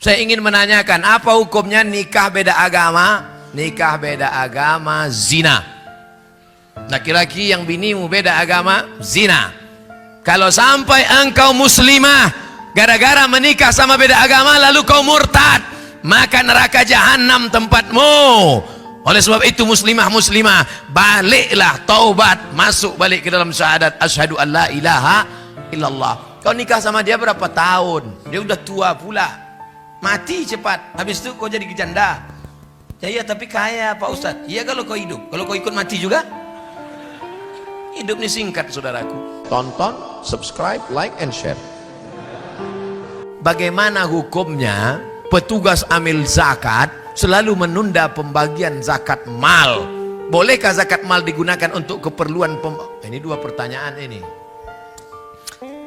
Saya ingin menanyakan, apa hukumnya nikah beda agama? Nikah beda agama zina. Laki-laki yang binimu beda agama zina. Kalau sampai engkau muslimah gara-gara menikah sama beda agama lalu kau murtad, maka neraka jahanam tempatmu. Oleh sebab itu muslimah baliklah, taubat, masuk balik ke dalam syahadat asyhadu an la ilaha illallah. Kau nikah sama dia berapa tahun? Dia udah tua pula, mati cepat, habis itu kau jadi janda. Ya iya, tapi kaya Pak Ustadz. Iya kalau kau hidup, kalau kau ikut mati juga. Hidup ini singkat saudaraku. Tonton, subscribe, like, and share. Bagaimana hukumnya petugas amil zakat selalu menunda pembagian zakat mal? Bolehkah zakat mal digunakan untuk keperluan ini dua pertanyaan ini.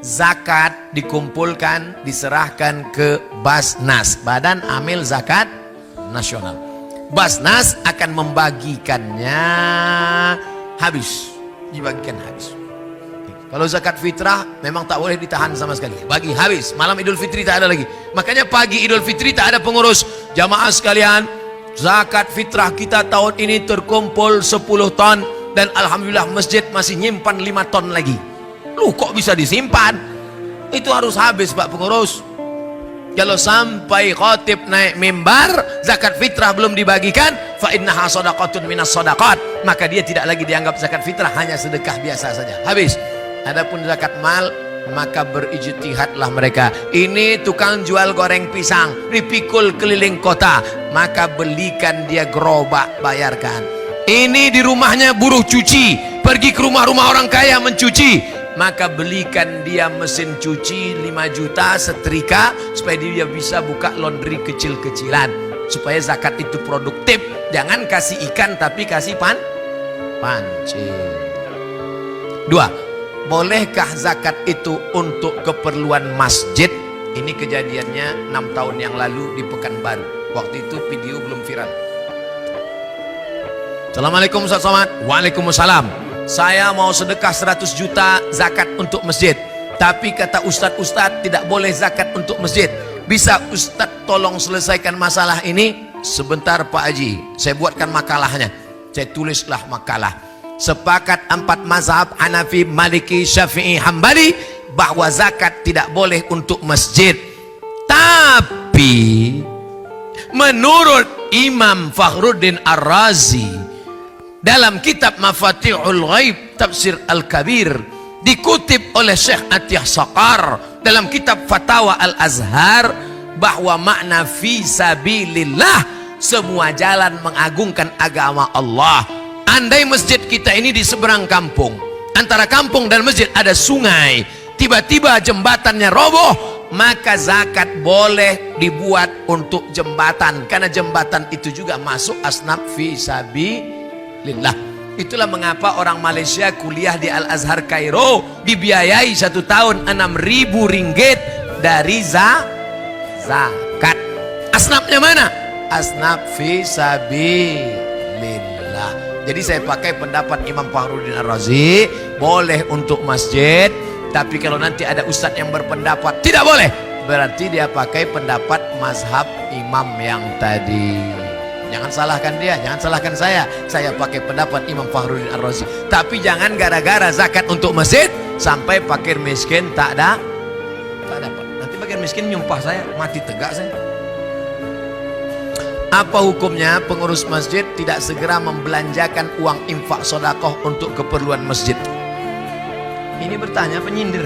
Zakat dikumpulkan, diserahkan ke Basnas, Badan Amil Zakat Nasional. Basnas akan membagikannya habis, dibagikan habis. Kalau zakat fitrah memang tak boleh ditahan sama sekali, bagi habis. Malam Idul Fitri tak ada lagi. Makanya pagi Idul Fitri tak ada pengurus. Jamaah sekalian, zakat fitrah kita tahun ini terkumpul 10 ton dan alhamdulillah masjid masih nyimpan 5 ton lagi. Lu kok bisa disimpan? Itu harus habis Pak pengurus. Kalau sampai khatib naik mimbar zakat fitrah belum dibagikan, fa innaha shadaqatun minas shadaqat, maka dia tidak lagi dianggap zakat fitrah, hanya sedekah biasa saja, habis. Adapun zakat mal, maka berijtihadlah mereka. Ini tukang jual goreng pisang dipikul keliling kota, maka belikan dia gerobak, bayarkan. Ini di rumahnya buruh cuci, pergi ke rumah-rumah orang kaya mencuci, maka belikan dia mesin cuci 5 juta, setrika, supaya dia bisa buka laundry kecil-kecilan, supaya zakat itu produktif. Jangan kasih ikan tapi kasih pancing. 2. Bolehkah zakat itu untuk keperluan masjid? Ini kejadiannya 6 tahun yang lalu di Pekanbaru. Waktu itu video belum viral. Assalamualaikum Ustaz Somad. Waalaikumsalam. Saya mau sedekah 100 juta zakat untuk masjid, tapi kata ustadz tidak boleh zakat untuk masjid. Bisa ustadz tolong selesaikan masalah ini? Sebentar Pak Haji, saya buatkan makalahnya. Saya tulislah makalah. Sepakat 4 mazhab Hanafi, Maliki, Syafi'i, Hambali bahwa zakat tidak boleh untuk masjid. Tapi menurut Imam Fakhruddin Ar-Razi dalam kitab Mafatihul Ghaib Tafsir Al-Kabir, dikutip oleh Syekh Atiyah Saqar dalam kitab Fatawa Al-Azhar, bahwa makna fi sabilillah semua jalan mengagungkan agama Allah. Andai masjid kita ini di seberang kampung, antara kampung dan masjid ada sungai, tiba-tiba jembatannya roboh, maka zakat boleh dibuat untuk jembatan, karena jembatan itu juga masuk asnaf fi sabilillah. Itulah mengapa orang Malaysia kuliah di Al-Azhar Kairo dibiayai 1 tahun 6.000 ringgit dari zakat. Asnafnya mana? Asnaf fi sabilillah. Jadi saya pakai pendapat Imam Fakhruddin Ar-Razi, boleh untuk masjid, tapi kalau nanti ada ustadz yang berpendapat tidak boleh, berarti dia pakai pendapat mazhab imam yang tadi. Jangan salahkan dia, jangan salahkan saya. Saya pakai pendapat Imam Fakhruddin Ar-Razi. Tapi jangan gara-gara zakat untuk masjid sampai fakir miskin tak dapat. Nanti fakir miskin nyumpah saya, mati tegak saya. Apa hukumnya pengurus masjid tidak segera membelanjakan uang infak sodakoh untuk keperluan masjid? Ini bertanya penyindir.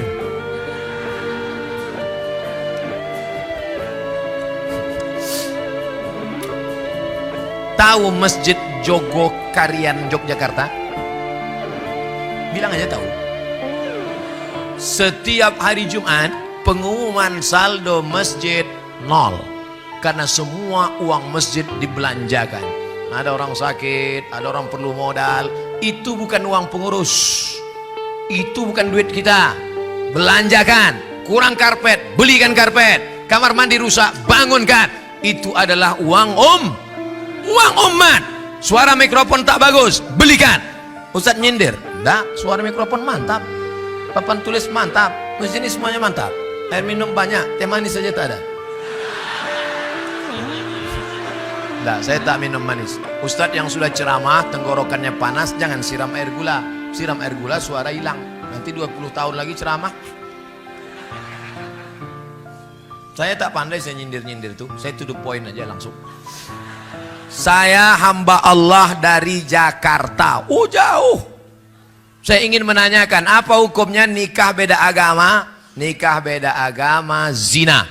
Tahu Masjid Jogokarian Yogyakarta? Bilang aja tahu. Setiap hari Jumat pengumuman saldo masjid 0. Karena semua uang masjid dibelanjakan. Ada orang sakit, ada orang perlu modal. Itu bukan uang pengurus, itu bukan duit kita. Belanjakan. Kurang karpet, belikan karpet. Kamar mandi rusak, bangunkan. Itu adalah uang uang umat. Suara mikrofon tak bagus, belikan. Ustadz nyindir, enggak, suara mikrofon mantap, papan tulis mantap, masjid ini semuanya mantap, air minum banyak, teh manis saja tak ada. Enggak, saya tak minum manis. Ustadz yang sudah ceramah, tenggorokannya panas, jangan siram air gula. Siram air gula, suara hilang. Nanti 20 tahun lagi ceramah. Saya tak pandai saya nyindir-nyindir tuh. Saya to the point aja langsung. Saya hamba Allah dari Jakarta. Jauh. Saya ingin menanyakan, apa hukumnya nikah beda agama? Nikah beda agama, zina.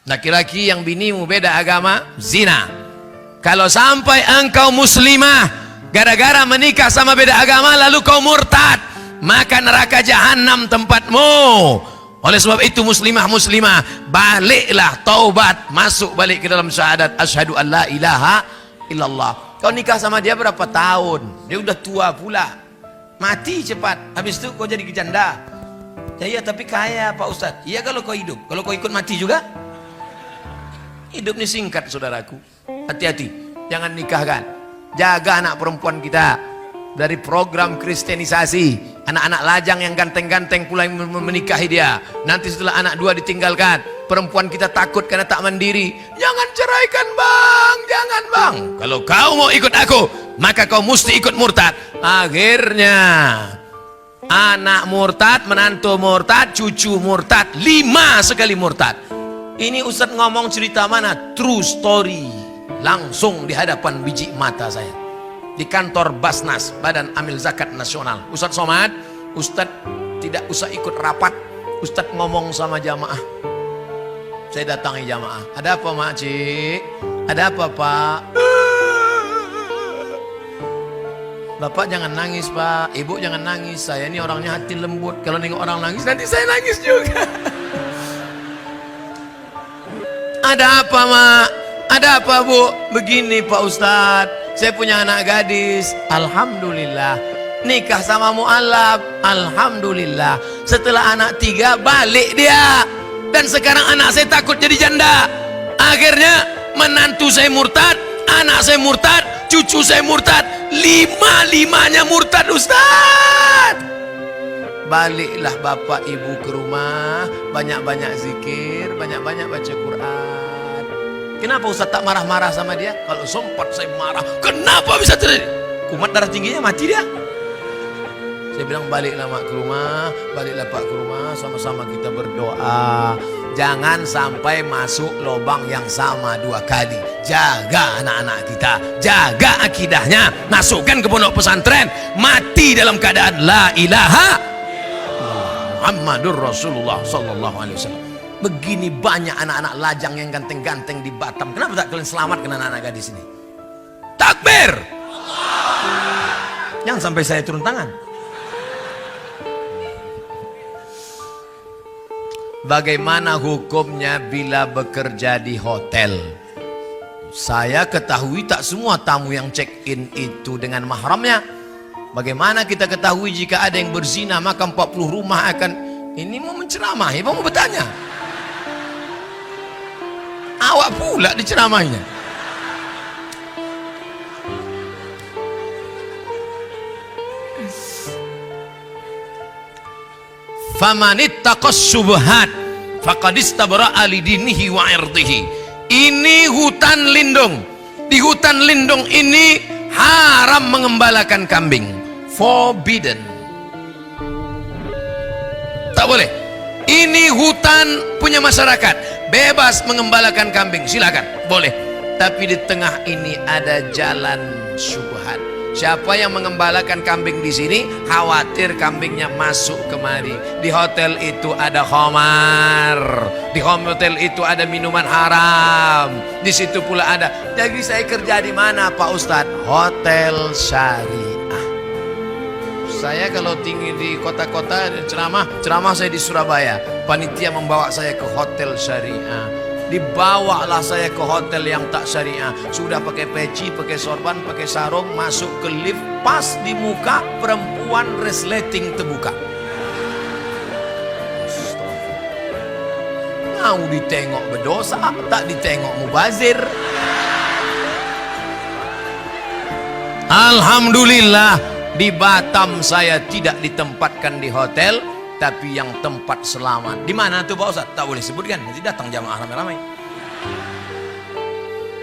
Laki-laki yang binimu beda agama, zina. Kalau sampai engkau muslimah, gara-gara menikah sama beda agama, lalu kau murtad, maka neraka jahanam tempatmu. Oleh sebab itu muslimah, baliklah, taubat, masuk balik ke dalam syahadat asyhadu an la ilaha illallah. Kau nikah sama dia berapa tahun? Dia udah tua pula, mati cepat. Habis itu kau jadi janda. Ya iya, tapi kaya Pak Ustadz. Iya kalau kau hidup, kalau kau ikut mati juga. Hidup ini singkat saudaraku. Hati-hati, jangan nikahkan. Jaga anak perempuan kita dari program kristenisasi. Anak-anak lajang yang ganteng-ganteng pula yang menikahi dia. Nanti setelah anak dua ditinggalkan, perempuan kita takut karena tak mandiri. Jangan ceraikan bang, jangan bang. Kalau kau mau ikut aku, maka kau mesti ikut murtad. Akhirnya anak murtad, menantu murtad, cucu murtad, 5 sekali murtad. Ini Ustadz ngomong cerita mana? True story. Langsung di hadapan biji mata saya. Di kantor Basnas, Badan Amil Zakat Nasional. Ustadz Somad, Ustadz tidak usah ikut rapat. Ustadz ngomong sama jamaah. Saya datangi jamaah. Ada apa mak cik? Ada apa pak? Bapak jangan nangis pak. Ibu jangan nangis. Saya ini orangnya hati lembut. Kalau nengok orang nangis nanti saya nangis juga. Ada apa mak? Ada apa bu? Begini pak Ustadz, saya punya anak gadis. Alhamdulillah. Nikah sama mu'alaf. Alhamdulillah. Setelah anak 3 balik dia. Dan sekarang anak saya takut jadi janda. Akhirnya menantu saya murtad, anak saya murtad, cucu saya murtad. 5-5-nya murtad Ustadz. Baliklah bapak ibu ke rumah, banyak-banyak zikir, banyak-banyak baca Quran. Kenapa Ustaz tak marah-marah sama dia? Kalau sempat saya marah, kenapa bisa terjadi? Kumat darah tingginya mati dia. Saya bilang baliklah mak ke rumah, baliklah pak ke rumah, sama-sama kita berdoa. Jangan sampai masuk lubang yang sama 2 kali. Jaga anak-anak kita, jaga akidahnya, masukkan ke pondok pesantren, mati dalam keadaan la ilaha Muhammadur Rasulullah sallallahu alaihi wasallam. Begini banyak anak-anak lajang yang ganteng-ganteng di Batam. Kenapa tak kalian selamatkan anak-anak gadis ini? Takbir! Jangan sampai saya turun tangan. Bagaimana hukumnya bila bekerja di hotel? Saya ketahui tak semua tamu yang check-in itu dengan mahramnya. Bagaimana kita ketahui jika ada yang berzina maka 40 rumah akan... Ini mau menceramahi, mau bertanya. Awak pula diceramainya. Famanittaqas syubhat faqad istabra'a lidinihi wa 'irdihi. Ini hutan lindung. Di hutan lindung ini haram mengembalakan kambing. Forbidden. Tak boleh. Ini hutan punya masyarakat. Bebas mengembalakan kambing, silakan, boleh. Tapi di tengah ini ada jalan syubhat. Siapa yang mengembalakan kambing di sini, khawatir kambingnya masuk kemari. Di hotel itu ada khamar, di hotel itu ada minuman haram, di situ pula ada. Jadi saya kerja di mana Pak Ustadz? Hotel syariah. Saya kalau tinggi di kota-kota ceramah saya di Surabaya. Panitia membawa saya ke hotel syariah. Dibawalah saya ke hotel yang tak syariah. Sudah pakai peci, pakai sorban, pakai sarung, masuk ke lift, pas di muka perempuan resleting terbuka. Mau ditengok berdosa, tak ditengok mubazir. Alhamdulillah. Di Batam saya tidak ditempatkan di hotel, tapi yang tempat selamat. Di mana tuh Pak Ustaz? Tak boleh sebutkan, nanti datang jamaah ramai-ramai.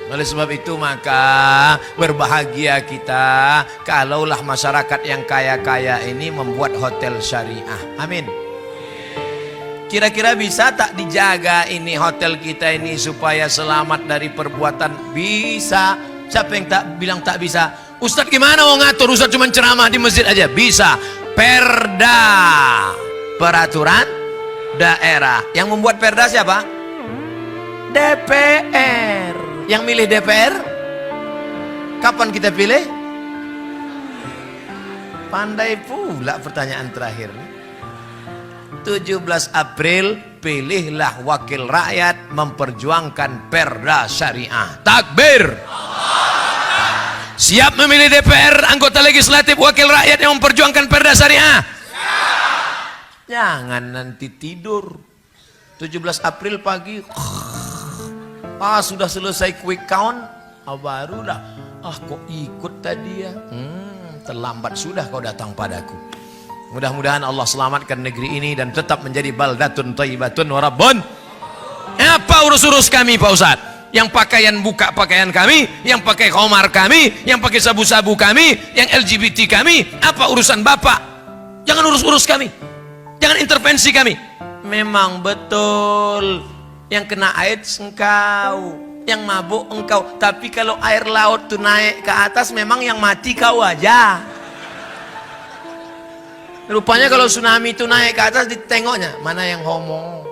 Oleh sebab itu maka berbahagia kita kalaulah masyarakat yang kaya-kaya ini membuat hotel syariah. Amin. Kira-kira bisa tak dijaga ini hotel kita ini supaya selamat dari perbuatan? Bisa. Siapa yang tak bilang tak bisa? Ustadz gimana mau ngatur? Ustadz cuma ceramah di masjid aja. Bisa. Perda, peraturan daerah. Yang membuat perda siapa? DPR. Yang milih DPR? Kapan kita pilih? Pandai pula pertanyaan terakhir. 17 April pilihlah wakil rakyat memperjuangkan perda syariah. Takbir. Siap memilih DPR, anggota legislatif, wakil rakyat yang memperjuangkan perda syariah? Jangan nanti tidur 17 April pagi sudah selesai quick count, barulah kok ikut tadi ya, terlambat sudah kau datang padaku. Mudah-mudahan Allah selamatkan negeri ini dan tetap menjadi baldatun thayyibatun wa rabbun. Apa urus-urus kami Pak Ustadz? Yang pakaian buka pakaian kami, yang pakai khomar kami, yang pakai sabu-sabu kami, yang LGBT kami, apa urusan Bapak? Jangan urus-urus kami, jangan intervensi kami. Memang betul yang kena AIDS engkau, yang mabuk engkau, tapi kalau air laut tuh naik ke atas memang yang mati kau aja. Rupanya kalau tsunami itu naik ke atas ditengoknya mana yang homo,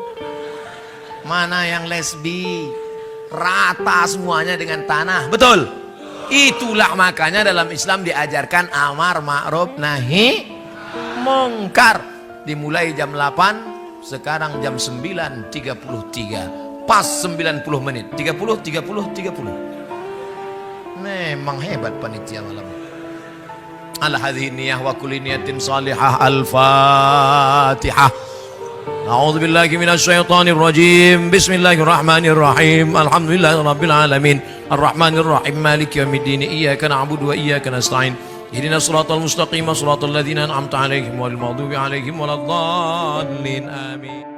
mana yang lesbi, rata semuanya dengan tanah. Betul. Itulah makanya dalam Islam diajarkan amar ma'ruf nahi mungkar. Dimulai jam 8, sekarang jam 9.33, pas 90 menit. 30. Memang hebat panitia malam. Ala hadhihi niyah wa kulli niyatin salihah. Al-Fatihah. A'udzu billahi minasyaitonir rajim. Bismillahirrahmanirrahim. Alhamdulillahirabbil alamin. Arrahmanir rahim. Maliki yaumiddin. Iyyaka na'budu wa iyyaka nasta'in. Ihdinas siratal mustaqim, siratal ladzina an'amta 'alaihim ghairil maghdubi 'alaihim waladdallin. Amin.